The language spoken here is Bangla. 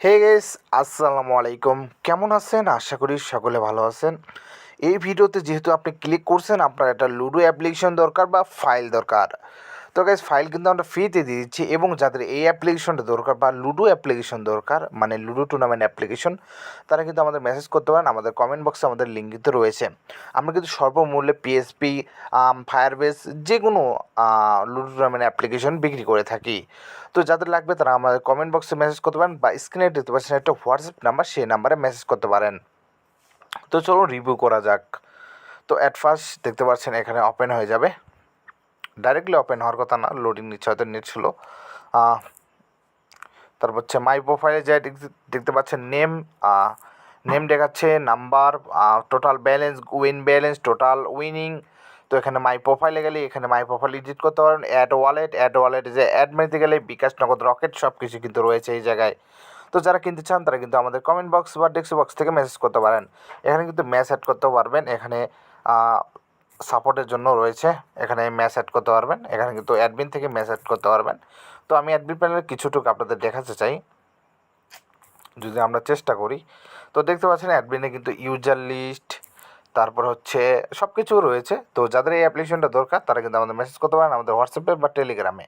হে গাইস, আসসালামু আলাইকুম। কেমন আছেন? আশা করি সকলে ভালো আছেন। এই ভিডিওতে যেহেতু আপনি ক্লিক করছেন, আপনার একটা লুডো অ্যাপ্লিকেশন দরকার বা ফাইল দরকার। তো গাইস, ফাইল কিন্তু আমরা ফ্রিতে দিয়ে দিচ্ছি, এবং যাদের এই অ্যাপ্লিকেশনটা দরকার বা লুডো অ্যাপ্লিকেশন দরকার, মানে লুডো টুর্নামেন্ট অ্যাপ্লিকেশন, তারা কিন্তু আমাদের মেসেজ করতে পারেন। আমাদের কমেন্ট বক্সে আমাদের লিঙ্ক কিন্তু রয়েছে। আমরা কিন্তু স্বল্পমূল্যে পিএসপি, ফায়ারবেস, যে কোনো লুডো টুর্নামেন্ট অ্যাপ্লিকেশন বিক্রি করে থাকি। তো যাদের লাগবে তারা আমাদের কমেন্ট বক্সে মেসেজ করতে পারেন, বা স্ক্রিনে দিতে পারছেন একটা হোয়াটসঅ্যাপ নাম্বার, সেই নাম্বারে মেসেজ করতে পারেন। তো চলুন রিভিউ করা যাক। তো অ্যাট ফার্স্ট দেখতে পাচ্ছেন এখানে ওপেন হয়ে যাবে। ডাইরেক্টলি ওপেন হওয়ার কথা না, লোডিং নিচ্ছে, হয়তো নেট ছিল। তারপর হচ্ছে মাই প্রোফাইলে যাই দেখতে পাচ্ছেন নেম দেখাচ্ছে, number, total balance, win balance, total winning. তো এখানে মাই প্রোফাইলে গেলে এখানে মাই প্রোফাইল এডিট করতে পারেন। অ্যাড ওয়ালেট যে অ্যাড মেতে গেলে বিকাশ, নগদ, রকেট সব কিছু কিন্তু রয়েছে এই জায়গায়। তো যারা কিনতে চান তারা কিন্তু আমাদের কমেন্ট বক্স বা ডেস্ক বক্স থেকে মেসেজ করতে পারেন। এখানে কিন্তু ম্যাচ অ্যাড করতে পারবেন। এখানে সাপোর্টের জন্য রয়েছে, এখানে ম্যাচ অ্যাড করতে পারবেন। এখানে কিন্তু অ্যাডমিন থেকে ম্যাচ অ্যাড করতে পারবেন। তো আমি অ্যাডমিন প্যানেলের কিছুটুকু আপনাদের দেখাতে চাই, যদি আমরা চেষ্টা করি। তো দেখতে পাচ্ছেন অ্যাডমিনে কিন্তু ইউজার লিস্ট, তারপর হচ্ছে সব কিছু রয়েছে। তো যাদের এই অ্যাপ্লিকেশনটা দরকার তারা কিন্তু আমাদের মেসেজ করতে পারেন আমাদের হোয়াটসঅ্যাপে বা টেলিগ্রামে।